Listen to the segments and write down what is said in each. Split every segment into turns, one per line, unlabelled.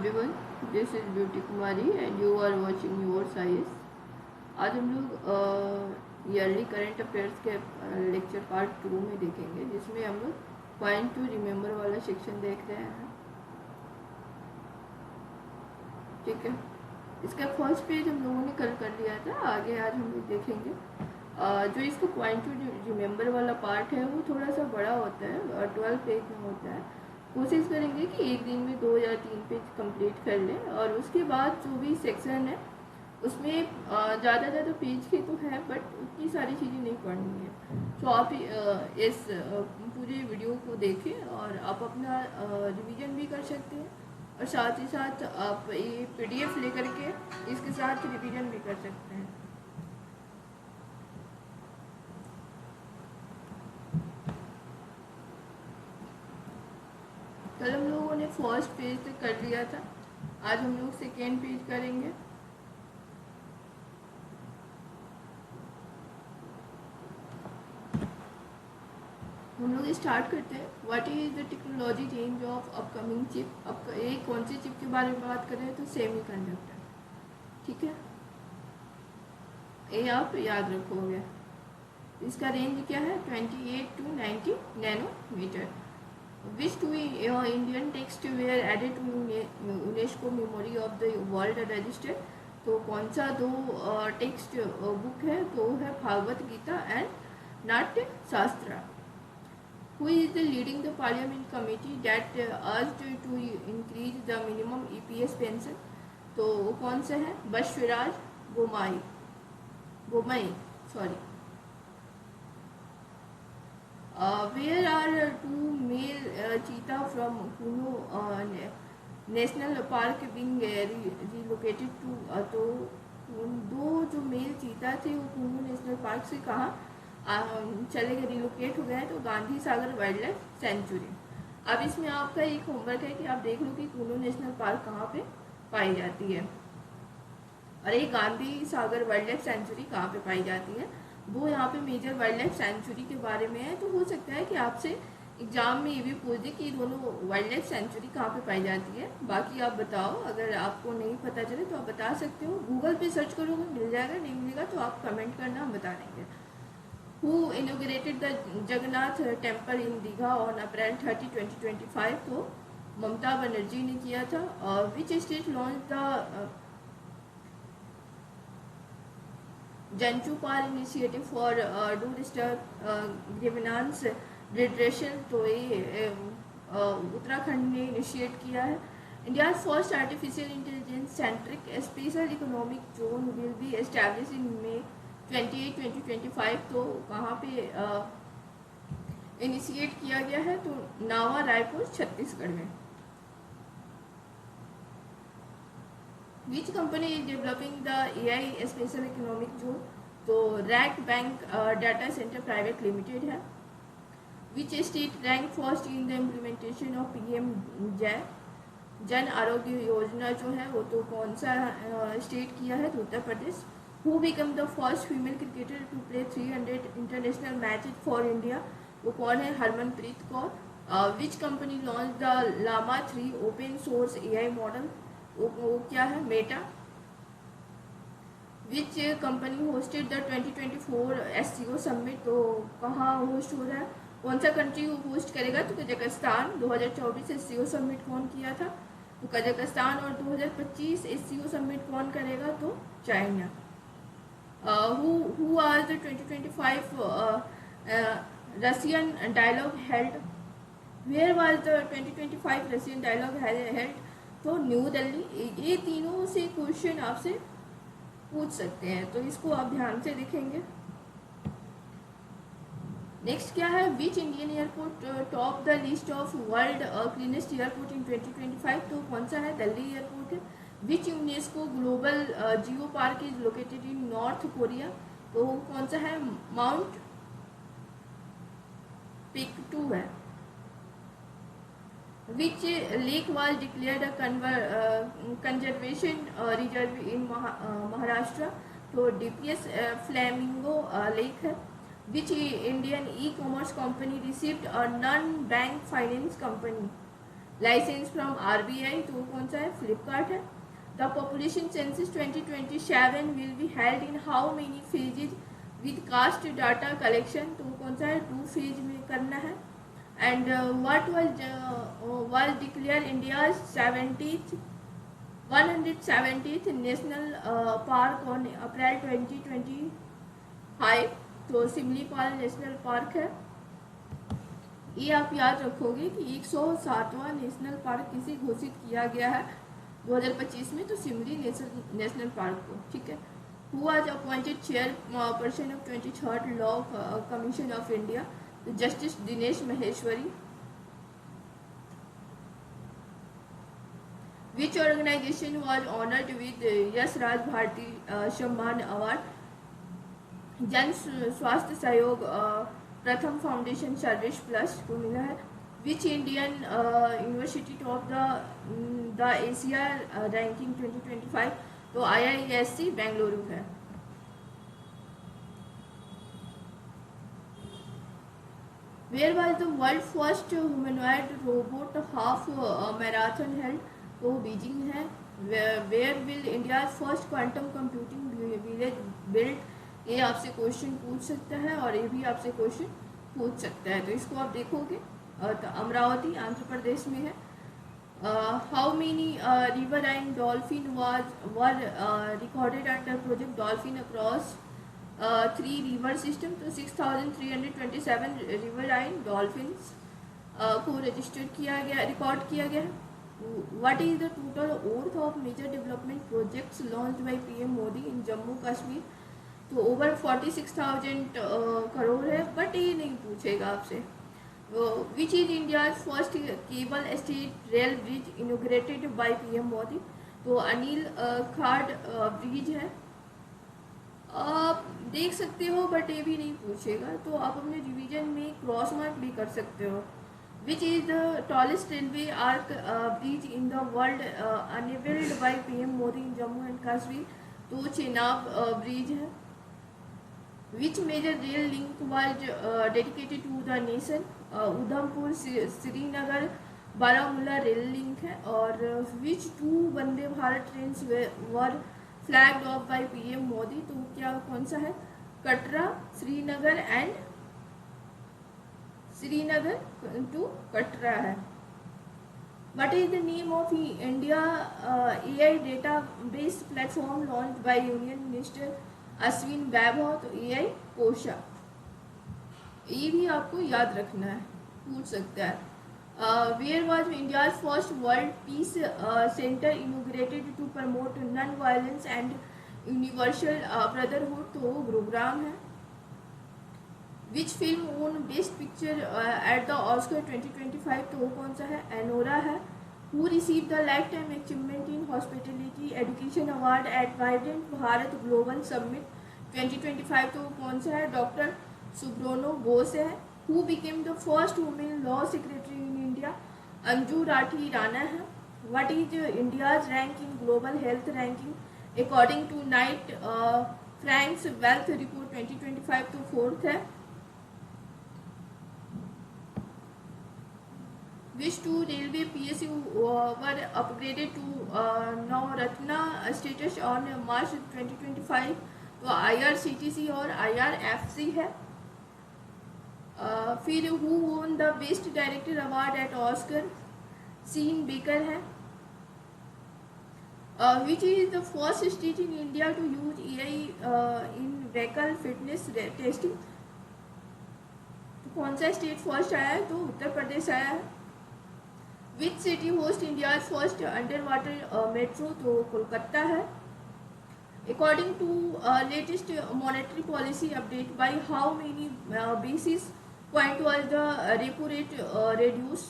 Everyone, this is Beauty Kumari and you are watching your science. आज हम लोग yearly current affairs के lecture part 2 में देखेंगे, जिसमें हम लोग पॉइंट टू रिमेंबर वाला सेक्शन देख रहे हैं। ठीक है, इसका फर्स्ट पेज हम लोगों ने कल कर लिया था, आगे आज हम लोग देखेंगे। जो इसका पॉइंट टू रिमेंबर वाला पार्ट है वो थोड़ा सा बड़ा होता है और 12 पेज में होता है। कोशिश करेंगे कि एक दिन में 2 या 3 पेज कंप्लीट कर लें, और उसके बाद जो भी सेक्शन है उसमें ज़्यादा पेज के तो है, बट उतनी सारी चीज़ें नहीं पढ़नी है। तो आप इस पूरे वीडियो को देखें और आप अपना रिवीजन भी कर सकते हैं, और साथ ही साथ आप ये PDF लेकर के इसके साथ रिवीजन भी कर सकते हैं। कल हम लोगों ने फर्स्ट पेज तक कर लिया था, आज हम लोग सेकेंड पेज करेंगे। हम लोग स्टार्ट करते हैं। What is the technology change of upcoming chip. अब ये कौन सी चिप के बारे में बात कर रहे हैं, तो सेमीकंडक्टर। ठीक है, ये आप याद रखोगे। इसका रेंज क्या है, 28 to 90 nanometre. Which two Indian texts were added to UNESCO memory of the world register. तो कौन सा दो टेक्स्ट बुक है, तो है भागवत गीता एंड नाट्य शास्त्र। Who is the leading the parliament committee that urged to increase the minimum EPS pension। तो वो कौन से हैं, Basavaraj Bommai sorry. Where are two male cheetah from Kuno national park being relocated to। तो दो जो मेल चीता थे वो कुनो नेशनल पार्क से कहाँ चले गए, रिलोकेट हो गए हैं, तो Gandhi Sagar wild life sanctuary. अब इसमें आपका एक होमवर्क है कि आप देख लो कि कुनो नेशनल पार्क कहाँ पे पाई जाती है, और ये Gandhi Sagar wild life sanctuary कहाँ पे पाई जाती है। वो यहाँ पे मेजर वाइल्ड लाइफ सेंचुरी के बारे में है। तो हो सकता है कि आपसे एग्जाम में ये भी पूछ दे कि दोनों वाइल्ड लाइफ सेंचुरी कहाँ पे पाई जाती है। बाकी आप बताओ, अगर आपको नहीं पता चले तो आप बता सकते हो, गूगल पे सर्च करोगे मिल जाएगा, नहीं मिलेगा तो आप कमेंट करना, हम बता देंगे। Who inaugurated the Jagannath temple in Digha on April 30, 2025। तो ममता बनर्जी ने किया था। Which state launch the Janchaupal initiative for tourist grievance redressal. तो ये उत्तराखंड ने इनिशिएट किया है। India first artificial intelligence centric special economic zone will be establish in May 28, 2025। तो कहाँ पे इनिशिएट किया गया है, तो नावा रायपुर छत्तीसगढ़ में। Which company is developing the AI special economic zone. तो Rack Bank data centre private limited है। Which state rank first in the implementation of PM Jan Arogya Yojana जो है वो, तो कौन सा स्टेट किया है, तो Uttar Pradesh. Who become the first female cricketer to play 300 international matches for India. वो कौन है, Harmanpreet Kaur. Which company launch the Llama 3 open source AI model. वो क्या है, Meta. Which company hosted the 2024 SCO summit. तो कहाँ होस्ट हो रहा है, कौन सा कंट्री होस्ट करेगा, तो कजाकिस्तान। 2024 SCO समिट कौन किया था, तो कजाकिस्तान। और 2025 SCO समिट कौन करेगा, तो China. Who are the 2025 Russian dialogue held. Where was the 2025 Russian dialogue held, तो न्यू दिल्ली। ये तीनों से क्वेश्चन आपसे पूछ सकते हैं, तो इसको आप ध्यान से देखेंगे। नेक्स्ट क्या है, which Indian airport top the list of world cleanest airport in 2025। तो कौन सा है, दिल्ली एयरपोर्ट है। Which UNESCO global geo park is located in North Korea. तो कौन सा है, माउंट पिकटू है। Which lake was declared a conservation reserve in Maharashtra। तो DPS Flamingo Lake है। Which Indian e-commerce company received a non-bank finance company licence from RBI, तो कौन सा है, फ्लिपकार्ट है। The population census 2027 will be held in how many phases with caste data collection, तो कौन सा है, 2 फेज में करना है। And what was declare India 170th national park on April 2025, तो सिमलीपाल नेशनल पार्क है। ये आप याद रखोगे कि 107वां नेशनल पार्क किसे घोषित किया गया है 2025 में, तो सिमली नेशनल पार्क को, ठीक है। Who was appointed chairperson of 23rd law commission of India, तो justice Dinesh Maheshwari. Which organisation was honoured with Yash Raj Bharati Samman award, जन स्वास्थ्य सहयोग प्रथम फाउंडेशन सर्विस प्लस को मिला है। Which Indian university top the Asia ranking 2025, तो IISc बेंगलुरु है। Where was the world first humanoid robot half marathon held, तो बीजिंग है। Where will India first quantum computing village built, ये आपसे क्वेश्चन पूछ सकता है और ये भी आपसे क्वेश्चन पूछ सकता है, तो इसको आप देखोगे। तो अमरावती आंध्र प्रदेश में है। How many riverine dolphin were recorded under project dolphin across 3 river system, तो 6327 रिवराइन डॉल्फिन्स को रजिस्टर किया गया, रिकॉर्ड किया गया है। What is the total worth of major development projects launch by PM Modi in Jammu Kashmir, तो ओवर 46,000 करोड़ है, बट ये नहीं पूछेगा आपसे। Which is India first cable stayed rail bridge inaugurated by PM Modi, तो अनिल खाड़ ब्रिज है। आप देख सकते हो बट ये भी नहीं पूछेगा, तो आप अपने रिवीजन में क्रॉस मार्क भी कर सकते हो। Which is the tallest railway arch bridge in the world enabled by PM Modi in Jammu and Kashmir, तो चेनाब ब्रिज है। Which major rail link was dedicated to the nation, Udhampur Srinagar Baramulla rail link है। और which 2 Vande Bharat trains were flagged off by PM Modi, तो क्या कौन सा है, Katra Srinagar and Srinagar to Katra है। What is the name of India AI database platform launched by Union Minister Ashwin वैभव, तो AI कोशा, ये भी आपको याद रखना है, पूछ सकता है। Where was India first world peace centre inaugurated to promote non violence and universal brotherhood, तो गुरुग्राम है। Which film won best picture at the Oscar 2025, तो वो कौन सा है, एनोरा है। Who receive the life time achievement in hospitality education award at vibrant Bharat global summit 2025, तो कौन सा है, डॉक्टर सुब्रोनो बोस है। Who became the first women law secretary in India, Anju Rathi Rana है। What is India's rank in global health ranking according to Knight Frank's wealth report 2025, तो 4th है। Which 2 railway PSU were upgraded to Navratna status on March 2025, तो IRCTC और IRFC है। फिर who won the best director award at Oscar, Sean Baker है। Which is the first state in India to use AI in vehicle fitness testing, तो कौन सा state first आया है, तो उत्तर प्रदेश आया है। Which city host India first under water metro, तो कोलकाता है। According to latest monetary policy update by how many basis point was the repo rate reduce,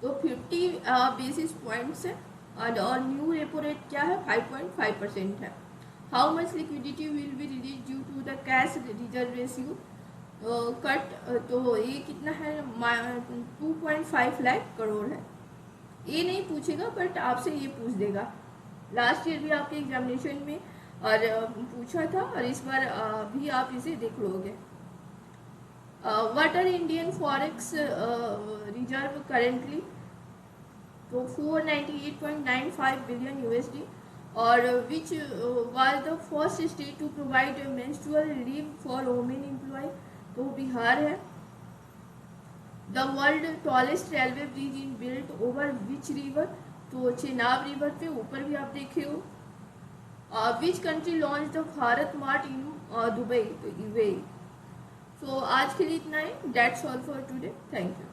तो 50 बेसिस पॉइंट्स है। और न्यू रेपो रेट क्या है, 5.5% है। How much liquidity will be release due to the cash reserve ratio cut, तो ये कितना है, 2.5 लाख करोड़ है। ये नहीं पूछेगा बट आपसे ये पूछ देगा, लास्ट ईयर भी आपके एग्जामिनेशन में और पूछा था और इस बार भी आप इसे देख लोगे। What are Indian forex reserve currently, तो 498.95 बिलियन यूएसडी, और which was the first state to provide menstrual leave for women employ, तो बिहार है। The world tallest railway bridge in built over which river, तो चेनाब रिवर पे ऊपर भी आप देखे हो। Which country launch the Bharat mart in Dubai, तो यूएई। सो आज के लिए इतना ही, that's all for today, thank you.